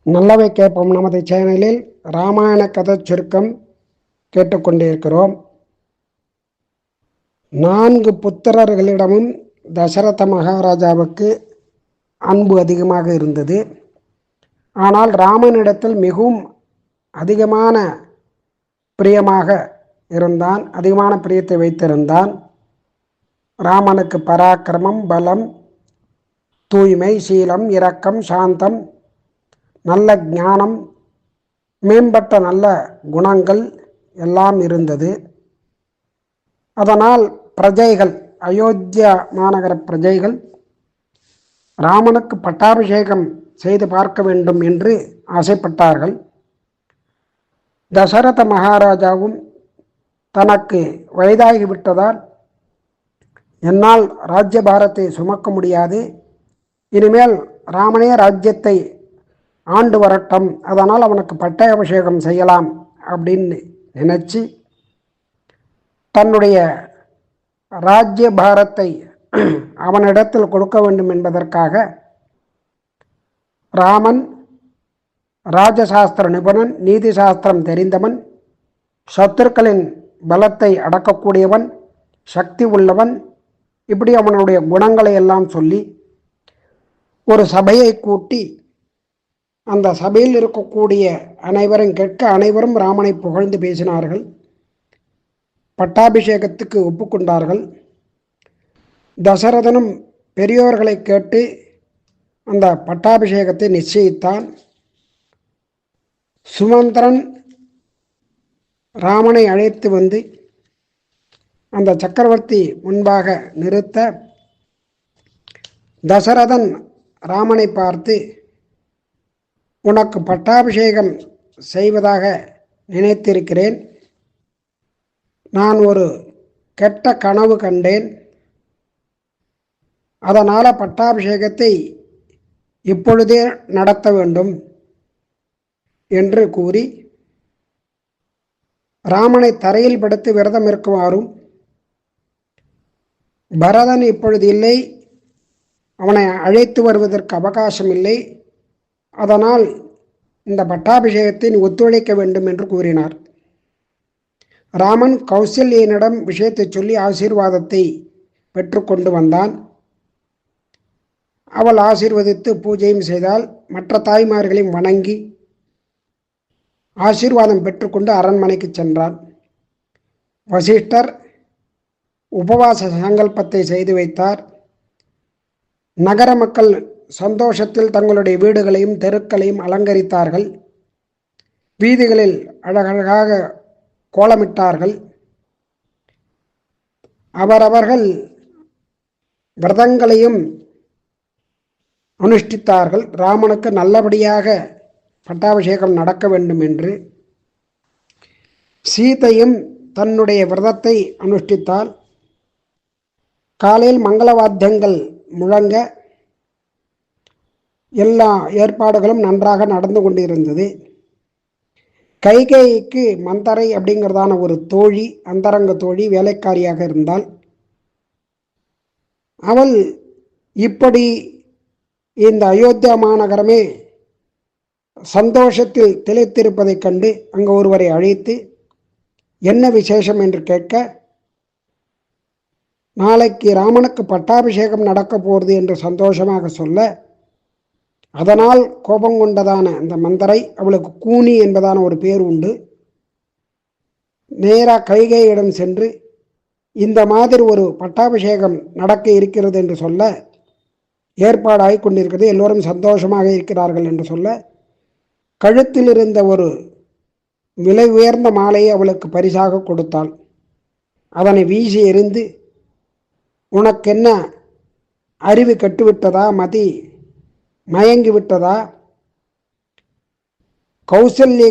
நல்லவை கேட்போம் நமது சேனலில் ராமாயண கதை சுருக்கம் கேட்டுக்கொண்டிருக்கிறோம். 4 புத்திரர்களிடமும் தசரத மகாராஜாவுக்கு அன்பு அதிகமாக இருந்தது. ஆனால் ராமனிடத்தில் மிகவும் அதிகமான பிரியமாக இருந்தான், அதிகமான பிரியத்தை வைத்திருந்தான். ராமனுக்கு பராக்கிரமம், பலம், தூய்மை, சீலம், இரக்கம், சாந்தம், நல்ல ஞானம், மேம்பட்ட நல்ல குணங்கள் எல்லாம் இருந்தது. அதனால் பிரஜைகள், அயோத்தியா மாநகர பிரஜைகள் ராமனுக்கு பட்டாபிஷேகம் செய்து பார்க்க வேண்டும் என்று ஆசைப்பட்டார்கள். தசரத மகாராஜாவும் தனக்கு வயதாகிவிட்டதால் என்னால் ராஜ்யபாரத்தை சுமக்க முடியாது, இனிமேல் ராமனே ராஜ்யத்தை ஆண்டு வரட்டும், அதனால் அவனுக்கு பட்டாபிஷேகம் செய்யலாம் அப்படின்னு நினச்சி தன்னுடைய ராஜ்ய பாரத்தை அவனிடத்தில் கொடுக்க வேண்டும் என்பதற்காக ராமன் ராஜசாஸ்திர நிபுணன், நீதி சாஸ்திரம் தெரிந்தவன், சத்துருக்களின் பலத்தை அடக்கக்கூடியவன், சக்தி உள்ளவன், இப்படி அவனுடைய குணங்களை எல்லாம் சொல்லி ஒரு சபையை கூட்டி அந்த சபையில் இருக்கக்கூடிய அனைவரும் கேட்க அனைவரும் ராமனை புகழ்ந்து பேசினார்கள். பட்டாபிஷேகத்துக்கு ஒப்புக்கொண்டார்கள். தசரதனும் பெரியோர்களை கேட்டு அந்த பட்டாபிஷேகத்தை நிச்சயித்தான். சுமந்திரன் ராமனை அழைத்து வந்து அந்த சக்கரவர்த்தி முன்பாக நிறுத்த தசரதன் ராமனை பார்த்து, உனக்கு பட்டாபிஷேகம் செய்வதாக நினைத்திருக்கிறேன். நான் ஒரு கெட்ட கனவு கண்டேன். அதனால் பட்டாபிஷேகத்தை இப்பொழுதே நடத்த வேண்டும் என்று கூறி ராமனை தரையில் படுத்து விரதம் இருக்குமாறும், பரதன் இப்பொழுது இல்லை, அவனை அழைத்து வருவதற்கு அவகாசம் இல்லை, அதனால் இந்த பட்டாபிஷேகத்தை ஒத்துழைக்க வேண்டும் என்று கூறினார். ராமன் கௌசல்யனிடம் விஷயத்தை சொல்லி ஆசீர்வாதத்தை பெற்றுக்கொண்டு வந்தான். அவள் ஆசீர்வதித்து பூஜையும் செய்தால். மற்ற தாய்மார்களையும் வணங்கி ஆசீர்வாதம் பெற்றுக்கொண்டு அரண்மனைக்கு சென்றான். வசிஷ்டர் உபவாச சங்கல்பத்தை செய்து வைத்தார். நகர மக்கள் சந்தோஷத்தில் தங்களுடைய வீடுகளையும் தெருக்களையும் அலங்கரித்தார்கள். வீதிகளில் அழகழகாக கோலமிட்டார்கள். அவரவர்கள் விரதங்களையும் அனுஷ்டித்தார்கள். ராமனுக்கு நல்லபடியாக பட்டாபிஷேகம் நடக்க வேண்டும் என்று. சீதையும் தன்னுடைய விரதத்தை அனுஷ்டித்தால். காலையில் மங்களவாத்தியங்கள் முழங்க எல்லா ஏற்பாடுகளும் நன்றாக நடந்து கொண்டிருந்தது. கைகேயிக்கு மந்தரை அப்படிங்கிறதான ஒரு தோழி, அந்தரங்க தோழி, வேலைக்காரியாக இருந்தால். அவள் இப்படி இந்த அயோத்தியா மாநகரமே சந்தோஷத்தில் திளைத்திருப்பதைக் கண்டு அங்கு ஒருவரை அழைத்து என்ன விசேஷம் என்று கேட்க, நாளைக்கு ராமனுக்கு பட்டாபிஷேகம் நடக்க போகிறது என்று சந்தோஷமாக சொல்ல, அதனால் கோபம் கொண்டதான அந்த மந்தரை, அவளுக்கு கூனி என்பதான ஒரு பேர் உண்டு, நேராக கைகேயிடம் சென்று இந்த மாதிரி ஒரு பட்டாபிஷேகம் நடக்க இருக்கிறது என்று சொல்ல, ஏற்பாடாகி கொண்டிருக்கிறது, எல்லோரும் சந்தோஷமாக இருக்கிறார்கள் என்று சொல்ல, கழுத்தில் இருந்த ஒரு விலை உயர்ந்த மாலையை அவளுக்கு பரிசாக கொடுத்தாள். அதனை வீசி எறிந்து, உனக்கென்ன அறிவு கட்டுவிட்டதா, மதி மயங்கி விட்டதா, கௌசல்ய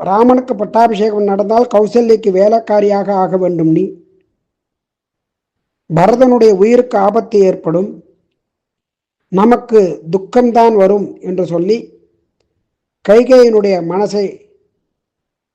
ராமனுக்கு பட்டாபிஷேகம் நடந்தால் கௌசல்யக்கு வேலைக்காரியாக ஆக வேண்டும், நீ பரதனுடைய உயிருக்கு ஆபத்து ஏற்படும், நமக்கு துக்கம்தான் வரும் என்று சொல்லி கைகேயினுடைய மனசை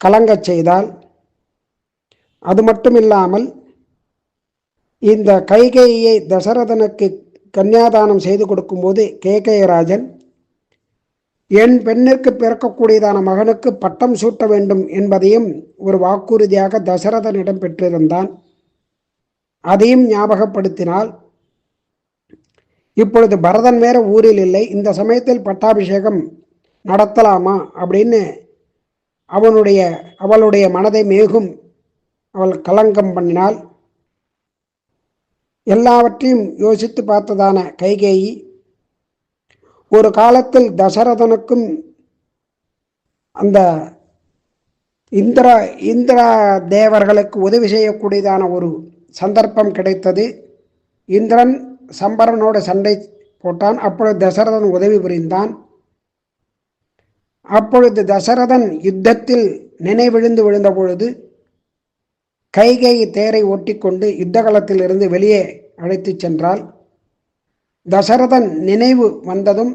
கலங்கச் செய்தால். அது மட்டும் இல்லாமல் இந்த கைகேயியை தசரதனுக்கு கன்னியாதானம் செய்து கொடுக்கும்போது கேகயராஜன் என் பெண்ணிற்கு பிறக்கக்கூடியதான மகனுக்கு பட்டம் சூட்ட வேண்டும் என்பதையும் ஒரு வாக்குறுதியாக தசரதனிடம் பெற்றிருந்தான். அதையும் ஞாபகப்படுத்தினால், இப்பொழுது பரதன் வேற ஊரில் இல்லை, இந்த சமயத்தில் பட்டாபிஷேகம் நடத்தலாமா அப்படின்னு அவளுடைய மனதை மேகும் அவள் கலங்கம் பண்ணினாள். எல்லாவற்றையும் யோசித்து பார்த்ததான கைகேயி, ஒரு காலத்தில் தசரதனுக்கும் அந்த இந்திரா தேவர்களுக்கு உதவி செய்யக்கூடியதான ஒரு சந்தர்ப்பம் கிடைத்தது. இந்திரன் சம்பரனோட சண்டை போட்டான். அப்பொழுது தசரதன் உதவி புரிந்தான். அப்பொழுது தசரதன் யுத்தத்தில் நினைவிழுந்து விழுந்த பொழுது கைகேயி தேரை ஓட்டிக்கொண்டு யுத்த இருந்து வெளியே அழைத்து சென்றாள். தசரதன் நினைவு வந்ததும்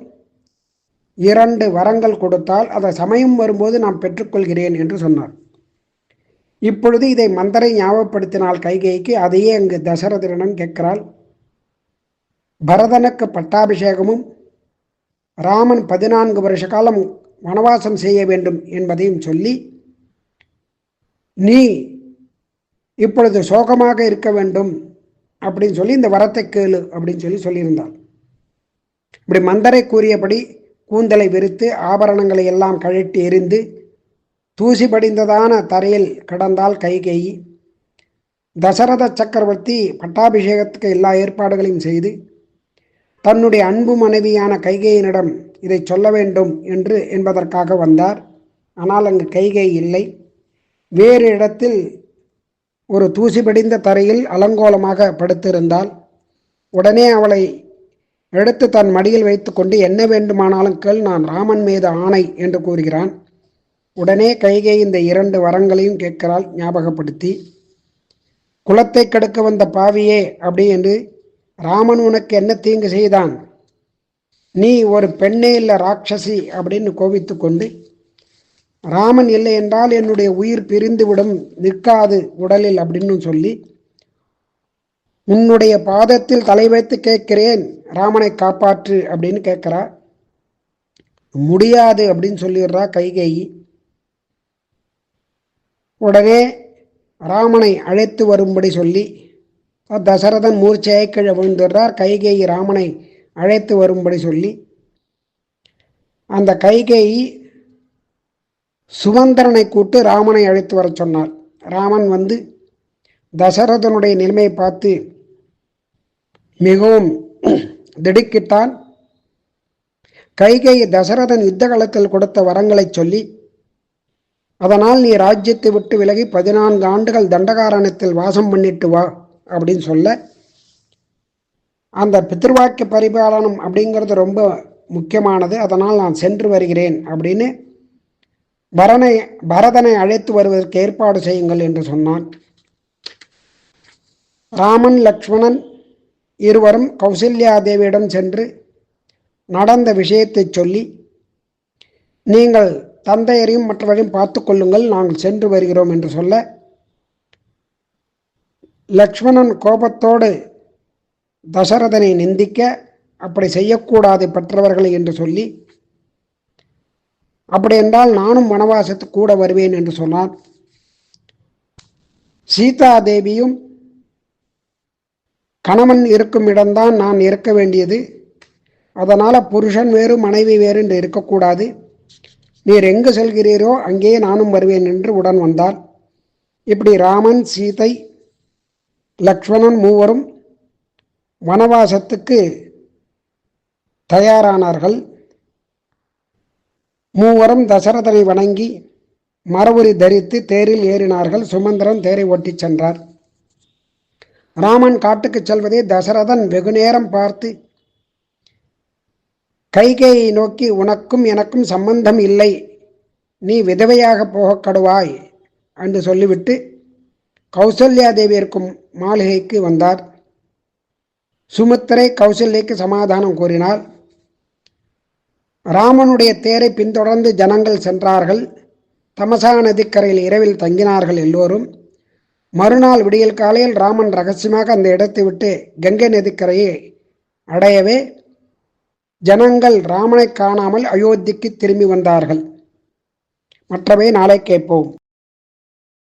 2 வரங்கள் கொடுத்தால், அதை சமயம் வரும்போது நான் பெற்றுக்கொள்கிறேன் என்று சொன்னார். இப்பொழுது இதை மந்தரை ஞாபகப்படுத்தினால் கைகேயிக்கு, அதையே அங்கு தசரதனிடம் கேட்கிறாள். பரதனுக்கு பட்டாபிஷேகமும் ராமன் 14 வருஷ காலம் வனவாசம் செய்ய வேண்டும் என்பதையும் சொல்லி, நீ இப்பொழுது சோகமாக இருக்க வேண்டும் அப்படின்னு சொல்லி இந்த வரத்தை கேளு அப்படின்னு சொல்லியிருந்தாள். இப்படி மந்தரை கூறியபடி கூந்தலை விரித்து ஆபரணங்களை எல்லாம் கழட்டி எறிந்து தூசி படிந்ததான தரையில் கிடந்தால் கைகேயி. தசரத சக்கரவர்த்தி பட்டாபிஷேகத்துக்கு எல்லா ஏற்பாடுகளையும் செய்து தன்னுடைய அன்பு மனைவியான கைகேயினிடம் இதை சொல்ல வேண்டும் என்பதற்காக வந்தார். ஆனால் அங்கு கைகேயி இல்லை. வேறு இடத்தில் ஒரு தூசி படிந்த தரையில் அலங்கோலமாக படுத்திருந்தால். உடனே அவளை எடுத்து தன் மடியில் வைத்து கொண்டு, என்ன வேண்டுமானாலும் கேள், நான் ராமன் மீது ஆணை என்று கூறுகிறான். உடனே கைகேயி இந்த 2 வரங்களையும் கேட்கிறாள் ஞாபகப்படுத்தி. குலத்தை கெடுக்க வந்த பாவியே அப்படி என்று, ராமன் உனக்கு என்ன தீங்கு செய்தான்? நீ ஒரு பெண்ணே இல்லை, ராட்சசி அப்படின்னு கோபித்து கொண்டு, ராமன் இல்லை என்றால் என்னுடைய உயிர் பிரிந்துவிடும், நிற்காது உடலில் அப்படின்னு சொல்லி, உன்னுடைய பாதத்தில் தலை வைத்து கேட்கிறேன், ராமனை காப்பாற்று அப்படின்னு கேட்கிறா. முடியாது அப்படின்னு சொல்லிடுறா கைகேயி. உடனே ராமனை அழைத்து வரும்படி சொல்லி தசரதன் மூர்ச்சையை கீழே விழுந்துடுறார். கைகேயி ராமனை அழைத்து வரும்படி சொல்லி, அந்த கைகேயி சுமந்திரனை கூட்டு ராமனை அழைத்து வர சொன்னார். ராமன் வந்து தசரதனுடைய நிலைமையை பார்த்து மிகவும் திடுக்கிட்டான். கைகேயி தசரதன் யுத்த காலத்தில் கொடுத்த வரங்களை சொல்லி, அதனால் நீ ராஜ்யத்தை விட்டு விலகி 14 ஆண்டுகள் தண்டகாரண்யத்தில் வாசம் பண்ணிட்டு வா அப்படின்னு சொல்ல, அந்த பித்ருவாக்கிய பரிபாலனம் அப்படிங்கிறது ரொம்ப முக்கியமானது, அதனால் நான் சென்று வருகிறேன் அப்படின்னு பரதனை அழைத்து வருவதற்கு ஏற்பாடு செய்யுங்கள் என்று சொன்னான். ராமன் லக்ஷ்மணன் இருவரும் கௌசல்யா தேவியிடம் சென்று நடந்த விஷயத்தை சொல்லி, நீங்கள் தந்தையரையும் மற்றவரையும் பார்த்து கொள்ளுங்கள், நாங்கள் சென்று வருகிறோம் என்று சொல்ல, லக்ஷ்மணன் கோபத்தோடு தசரதனை நிந்திக்க, அப்படி செய்யக்கூடாது பெற்றவர்களை என்று சொல்லி, அப்படி என்றால் நானும் வனவாசத்துக்கு கூட வருவேன் என்று சொன்னார். சீதா தேவியும், கணவன் இருக்கும் இடம்தான் நான் இருக்க வேண்டியது, அதனால் புருஷன் வேறு மனைவி வேறு என்று இருக்கக்கூடாது, நீர் எங்கு செல்கிறீரோ அங்கே நானும் வருவேன் என்று உடன் வந்தார். இப்படி ராமன், சீதை, லக்ஷ்மணன் மூவரும் வனவாசத்துக்கு தயாரானார்கள். மூவரும் தசரதனை வணங்கி மரவுரி தரித்து தேரில் ஏறினார்கள். சுமந்திரன் தேரை ஓட்டிச் சென்றார். ராமன் காட்டுக்கு செல்வதை தசரதன் வெகுநேரம் பார்த்து கைகேயை நோக்கி, உனக்கும் எனக்கும் சம்பந்தம் இல்லை, நீ விதவையாக போக கடுவாய் என்று சொல்லிவிட்டு கௌசல்யா தேவி இருக்கும் மாளிகைக்கு வந்தார். சுமித்திரை கௌசல்யக்கு சமாதானம் கூறினார். ராமனுடைய தேரை பின்தொடர்ந்து ஜனங்கள் சென்றார்கள். தமசா நதிக்கரையில் இரவில் தங்கினார்கள் எல்லோரும். மறுநாள் விடியல் காலையில் ராமன் ரகசியமாக அந்த இடத்தை விட்டு கங்கை நதிக்கரையை அடையவே ஜனங்கள் ராமனை காணாமல் அயோத்திக்கு திரும்பி வந்தார்கள். மற்றவை நாளை கேட்போம்.